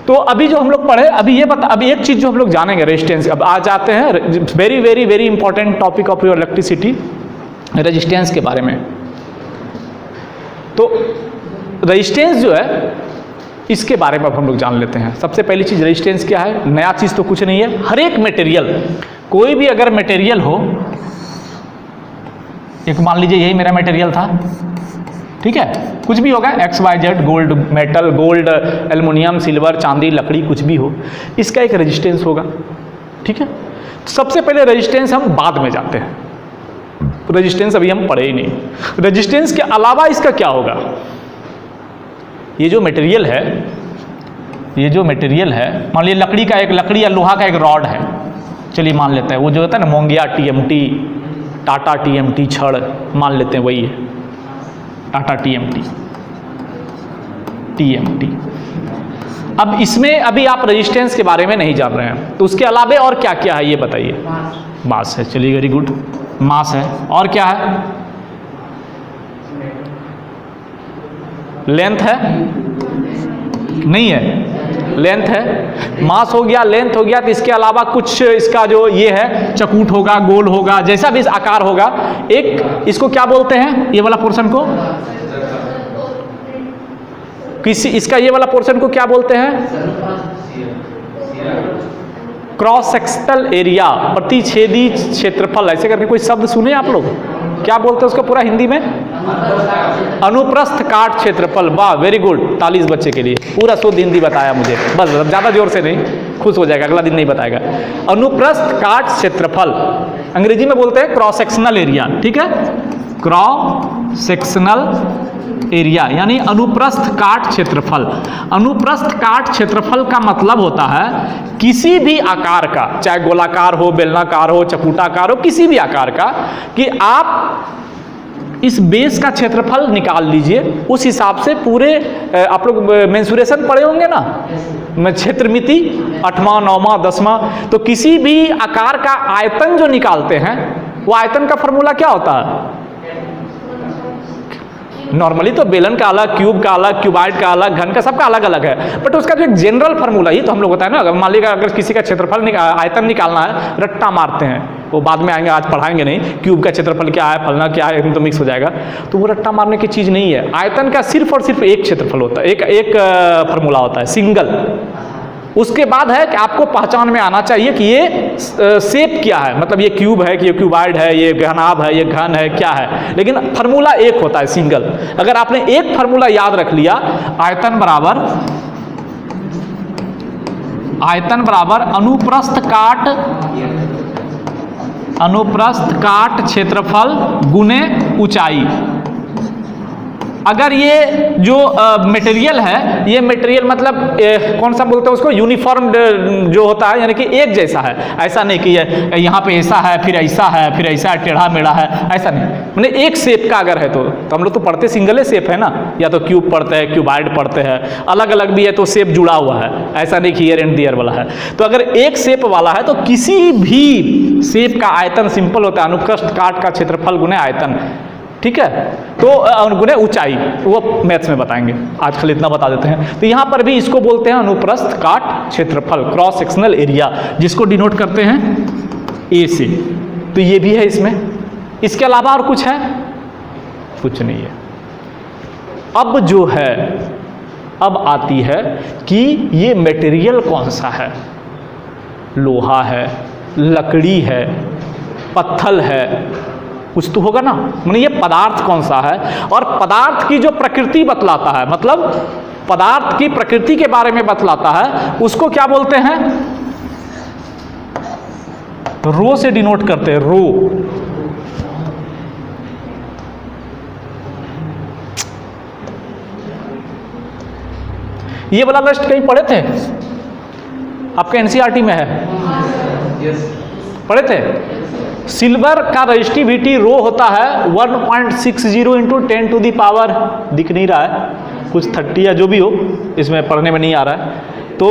तो अभी जो हम लोग पढ़े, अभी एक चीज जो हम लोग जानेंगे रेजिस्टेंस। अब आ जाते हैं very very very important topic of your electricity, resistance के बारे में। तो रेजिस्टेंस जो है इसके बारे में अब हम लोग जान लेते हैं। सबसे पहली चीज रेजिस्टेंस क्या है, नया चीज तो कुछ नहीं है। हर एक मटेरियल, कोई भी अगर मटेरियल हो, एक मान लीजिए यही मेरा मटेरियल था, ठीक है, कुछ भी होगा, XYZ, gold, metal, gold, aluminium, silver, चांदी, लकड़ी, कुछ भी हो, इसका एक रेजिस्टेंस होगा, ठीक है। तो सबसे पहले रेजिस्टेंस हम बाद में जाते हैं, रेजिस्टेंस अभी हम पढ़े ही नहीं। रेजिस्टेंस के अलावा इसका क्या होगा, ये जो मटेरियल है, मान लीजिए लकड़ी या लोहा का एक रॉड है, चलिए मान लेते हैं, वो जो होता है ना मोंगिया, TMT, टाटा TMT छड़, मान लेते हैं वही है, टाटा TMT। अब इसमें अभी आप रेजिस्टेंस के बारे में नहीं जान रहे हैं, तो उसके अलावा और क्या क्या है ये बताइए। मास है, चलिए वेरी गुड, मास है, और क्या है, लेंथ है, नहीं है, लेंथ है, मास हो गया, लेंथ हो गया। तो इसके अलावा कुछ इसका जो ये है, चकूट होगा, गोल होगा, जैसा भी आकार होगा। एक इसको क्या बोलते हैं, ये वाला पोर्शन को, इसका ये वाला पोर्शन को क्या बोलते हैं, क्रॉस सेक्शनल एरिया, प्रतिच्छेदी क्षेत्रफल, ऐसे करके कोई शब्द सुने आप लोग, क्या बोलते हैं उसको पूरा हिंदी में, अनुप्रस्थ काट क्षेत्रफल। वाह, वेरी गुड, 40 बच्चे के लिए पूरा शुद्ध हिंदी बताया मुझे, बस ज़्यादा जोर से नहीं, खुश हो जाएगा, अगला दिन नहीं बताएगा। अनुप्रस्थ काट क्षेत्रफल, अंग्रेजी में बोलते हैं क्रॉस सेक्शनल एरिया, ठीक है, क्रॉस सेक्शनल एरिया यानी अनुप्रस्थ काट क्षेत्रफल। अनुप्रस्थ काट क्षेत्रफल का मतलब होता है किसी भी आकार का, चाहे गोलाकार हो, बेलनाकार हो, चकुटाकार हो, किसी भी आकार का, कि आप इस बेस का क्षेत्रफल निकाल लीजिए, उस हिसाब से पूरे, आप लोग मेंसुरेशन पढ़े होंगे ना, क्षेत्रमिति 8वां 9वां 10वां, तो किसी भी आकार का आयतन जो निकालते हैं, वो आयतन का फॉर्मूला क्या होता है, नॉर्मली तो बेलन का अलग, क्यूब का अलग, क्यूबाइड का अलग, घन का, सबका अलग अलग है, बट उसका जो एक जनरल फार्मूला ही तो हम लोग होता है ना। अगर मान लीजिए अगर किसी का क्षेत्रफल आयतन निकालना है, रट्टा मारते हैं, वो बाद में आएंगे, आज पढ़ाएंगे नहीं, क्यूब का क्षेत्रफल क्या है, फलना क्या है, तो मिक्स हो जाएगा, तो वो रट्टा मारने की चीज़ नहीं है। आयतन का सिर्फ और सिर्फ एक क्षेत्रफल होता है, एक फार्मूला होता है, सिंगल। उसके बाद है कि आपको पहचान में आना चाहिए कि ये शेप क्या है, मतलब ये क्यूब है कि ये क्यूबाइड है, ये घनाभ है, ये घन है, क्या है, लेकिन फार्मूला एक होता है, सिंगल। अगर आपने एक फार्मूला याद रख लिया, आयतन बराबर अनुप्रस्थ काट क्षेत्रफल गुने ऊंचाई। अगर ये जो मटेरियल है, ये मटेरियल मतलब कौन सा बोलते हैं उसको, यूनिफॉर्म जो होता है, यानी कि एक जैसा है, ऐसा नहीं कि यहाँ पे ऐसा है, फिर ऐसा है, फिर ऐसा टेढ़ा मेढ़ा है, ऐसा नहीं, मैंने एक शेप का अगर है तो हम लोग तो पढ़ते सिंगल शेप है ना, या तो क्यूब पढ़ते हैं, क्यूबाइड पढ़ते हैं, अलग अलग भी है तो शेप जुड़ा हुआ है, ऐसा नहीं कि ईयर एंड दियर वाला है। तो अगर एक शेप वाला है तो किसी भी शेप का आयतन सिंपल होता है, अनुप्रस्थ काट का क्षेत्रफल गुने आयतन, ठीक है, तो गुने ऊंचाई, वो मैथ्स में बताएंगे, आज खाली इतना बता देते हैं। तो यहाँ पर भी इसको बोलते हैं अनुप्रस्थ काट क्षेत्रफल, क्रॉस सेक्शनल एरिया, जिसको डिनोट करते हैं ए से। तो ये भी है इसमें, इसके अलावा और कुछ है, कुछ नहीं है। अब जो है, अब आती है कि ये मटेरियल कौन सा है, लोहा है, लकड़ी है, पत्थर है, कुछ तो होगा ना, माने ये पदार्थ कौन सा है, और पदार्थ की जो प्रकृति बतलाता है, मतलब पदार्थ की प्रकृति के बारे में बतलाता है, उसको क्या बोलते हैं, रो से डिनोट करते हैं, रो। ये वाला लिस्ट कहीं पढ़े थे, आपके एनसीईआरटी में है, पढ़े थे। सिल्वर का रजिस्टिविटी रो होता है 1.60 इंटू 10 टू दी पावर, दिख नहीं रहा है, कुछ 30 या जो भी हो, इसमें पढ़ने में नहीं आ रहा है, तो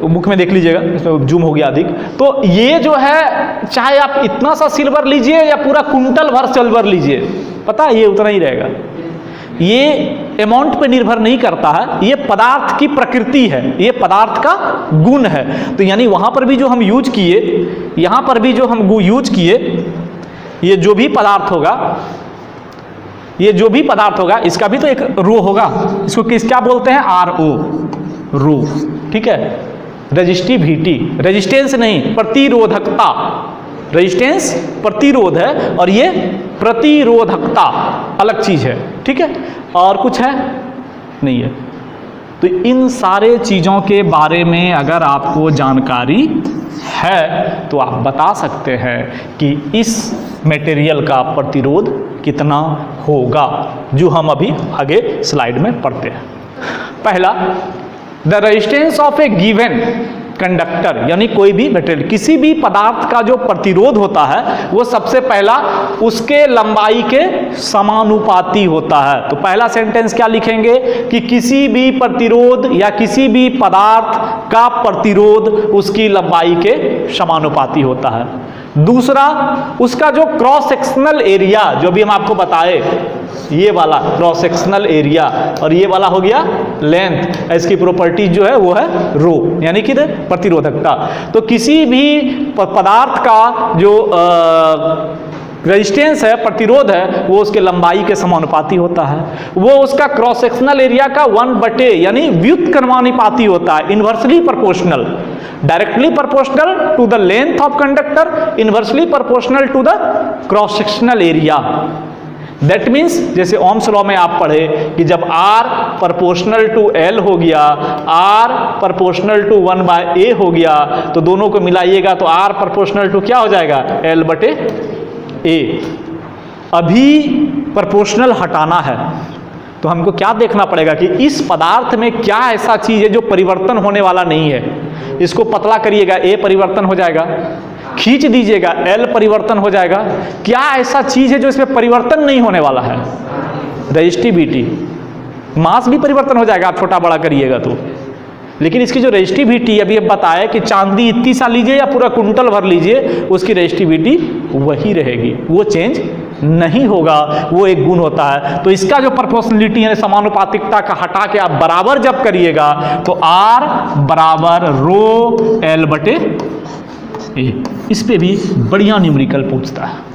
बुक में देख लीजिएगा, इसमें जूम हो गया अधिक। तो ये जो है, चाहे आप इतना सा सिल्वर लीजिए या पूरा कुंटल भर सिल्वर लीजिए, पता है ये उतना ही रहेगा। ये अमाउंट पे निर्भर नहीं करता है, ये पदार्थ की प्रकृति है, ये पदार्थ का गुण है। तो यानी वहाँ पर भी जो हम यूज किए, यहाँ पर भी जो हम यूज किए, ये जो भी पदार्थ होगा, ये जो भी पदार्थ होगा, इसका भी तो एक रो होगा। इसको क्या बोलते हैं? RO, रो। ठीक है, रेजिस्टिविटी, रेजिस्टेंस नहीं, प्रतिरोधकता। रेजिस्टेंस प्रतिरोध है और ये प्रतिरोधकता अलग चीज है। ठीक है, और कुछ है? नहीं है। तो इन सारे चीज़ों के बारे में अगर आपको जानकारी है तो आप बता सकते हैं कि इस मटेरियल का प्रतिरोध कितना होगा, जो हम अभी आगे स्लाइड में पढ़ते हैं। पहला, the resistance of A given conductor, यानी कोई भी मटेरियल, किसी भी पदार्थ का जो प्रतिरोध होता है वो सबसे पहला उसके लंबाई के समानुपाती होता है। तो पहला सेंटेंस क्या लिखेंगे कि किसी भी प्रतिरोध या किसी भी पदार्थ का प्रतिरोध उसकी लंबाई के समानुपाती होता है। दूसरा, उसका जो क्रॉस सेक्शनल एरिया, जो भी हम आपको बताए, ये वाला क्रॉस सेक्शनल एरिया और ये वाला हो गया लेंथ, इसकी प्रॉपर्टीज जो है वो है रो, यानी कि प्रतिरोधकता। तो किसी भी पदार्थ का जो रेजिस्टेंस है, प्रतिरोध है, वो उसके लंबाई के समानुपाती होता है। वो उसका क्रॉस सेक्शनल एरिया का 1/, यानी व्युत्क्रमानुपाती होता है, inversely proportional, directly proportional to the length of conductor, inversely proportional to the cross sectional area. That means, जैसे ओम्स लॉ में आप पढ़े कि जब R प्रोपोर्शनल टू L हो गया, R प्रोपोर्शनल टू 1/A हो गया, तो दोनों को मिलाइएगा तो R प्रोपोर्शनल टू क्या हो जाएगा? L/A। अभी प्रोपोर्शनल हटाना है तो हमको क्या देखना पड़ेगा कि इस पदार्थ में क्या ऐसा चीज है जो परिवर्तन होने वाला नहीं है। इसको पतला करिएगा, A परिवर्तन हो जाएगा, खींच दीजिएगा, L परिवर्तन हो जाएगा। क्या ऐसा चीज है जो इसमें परिवर्तन नहीं होने वाला है? रेजिस्टिविटी। मास भी परिवर्तन हो जाएगा आप छोटा बड़ा करिएगा तो, लेकिन इसकी जो रेजिस्टिविटी अभी अब बताया कि चांदी इतनी सा लीजिए या पूरा कुंटल भर लीजिए, उसकी रेजिस्टिविटी वही रहेगी, वो चेंज नहीं होगा, वो एक गुण होता है। तो इसका जो प्रोपोर्शनलिटी है, समानुपातिकता का हटा के आप बराबर जब करिएगा तो R बराबर रो L/A। इस पे भी बढ़िया न्यूमेरिकल पूछता है।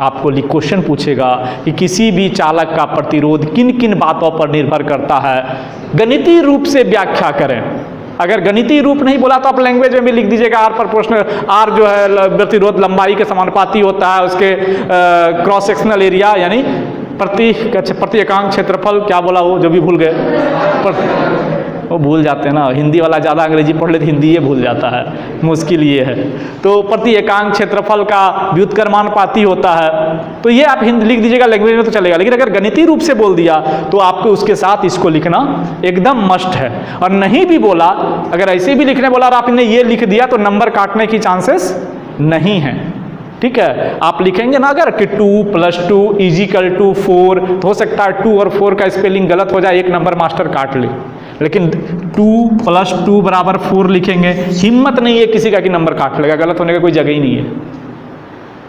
आपको क्वेश्चन पूछेगा कि किसी भी चालक का प्रतिरोध किन किन बातों पर निर्भर करता है, गणितीय रूप से व्याख्या करें। अगर गणितीय रूप नहीं बोला तो आप लैंग्वेज में भी लिख दीजिएगा, R प्रोपोर्शनल, R जो है प्रतिरोध लंबाई के समानुपाती होता है, उसके क्रॉस सेक्शनल एरिया यानी प्रति एकांक क्षेत्रफल, क्या बोला वो, जो भी भूल गए, वो भूल जाते हैं ना, हिंदी वाला ज़्यादा अंग्रेजी पढ़ ले तो हिंदी ये भूल जाता है, मुश्किल ये है। तो प्रति एकांक क्षेत्रफल का व्युत्क्रमानुपाती होता है। तो ये आप हिंदी लिख दीजिएगा, लैंग्वेज में तो चलेगा, लेकिन अगर गणितीय रूप से बोल दिया तो आपको उसके साथ इसको लिखना एकदम मस्ट है। और नहीं भी बोला, अगर ऐसे भी लिखने बोला और आपने ये लिख दिया तो नंबर काटने की चांसेस नहीं है। ठीक है, आप लिखेंगे ना अगर कि 2 + 2 = 4, तो हो सकता है 2 और 4 का स्पेलिंग गलत हो जाए, एक नंबर मास्टर काट ले, लेकिन 2 + 2 = 4 लिखेंगे, हिम्मत नहीं है किसी का कि नंबर काट लेगा, गलत होने का कोई जगह ही नहीं है।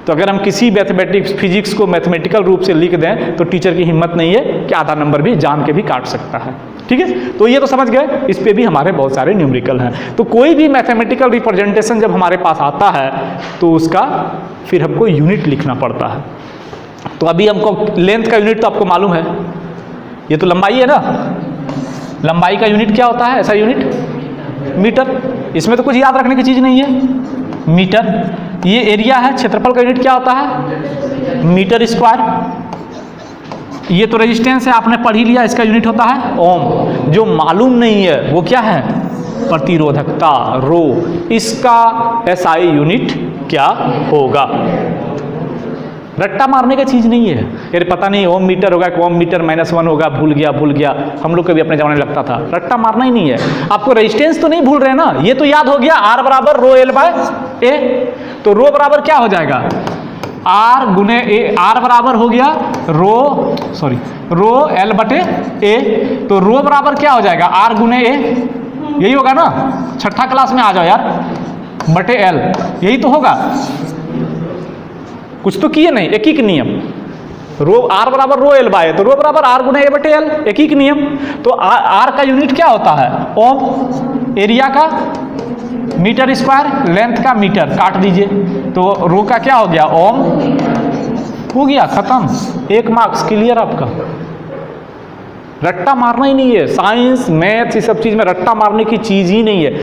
तो अगर हम किसी मैथमेटिक्स फिजिक्स को मैथमेटिकल रूप से लिख दें तो टीचर की हिम्मत नहीं है कि आधा नंबर भी जान के भी काट सकता है। ठीक है, तो ये तो समझ गए, इस पे भी हमारे बहुत सारे न्यूमेरिकल हैं। तो कोई भी मैथमेटिकल रिप्रेजेंटेशन जब हमारे पास आता है तो उसका फिर हमको यूनिट लिखना पड़ता है। तो अभी हमको लेंथ का यूनिट तो आपको मालूम है, ये तो लंबाई है ना, लंबाई का यूनिट क्या होता है? ऐसा यूनिट मीटर, इसमें तो कुछ याद रखने की चीज़ नहीं है, मीटर। ये एरिया है, क्षेत्रफल का यूनिट क्या होता है? Metre square. ये तो रेजिस्टेंस है, आपने पढ़ ही लिया, इसका यूनिट होता है ओम। जो मालूम नहीं है वो क्या है? प्रतिरोधकता, रो। इसका SI यूनिट क्या होगा? रट्टा मारने का चीज़ नहीं है, यार पता नहीं ओम मीटर होगा कि ओम मीटर -1 होगा, भूल गया, हम लोग को भी अपने जमाने लगता था। रट्टा मारना ही नहीं है, आपको रेजिस्टेंस तो नहीं भूल रहे ना, ये तो याद हो गया, R बराबर रो L/A। तो रो बराबर क्या हो जाएगा? R × A, R बराबर हो गया रो L/A। तो रो बराबर क्या हो जाएगा? R × A, यही होगा ना, छठा क्लास में आ जाओ यार, /L, यही तो होगा। कुछ तो किए नहीं, एक ही नियम, रो आर बराबर रो एल बाय, तो रो बराबर आर गुना ए बटे एल, एक ही नियम। तो आर का यूनिट क्या होता है? ओम। एरिया का मीटर स्क्वायर, लेंथ का मीटर, काट दीजिए। तो रो का क्या हो गया? ओम। हो गया, खत्म, 1 मार्क्स क्लियर आपका। रट्टा मारना ही नहीं है, साइंस मैथ्स ये सब चीज में रट्टा मारने की चीज ही नहीं है।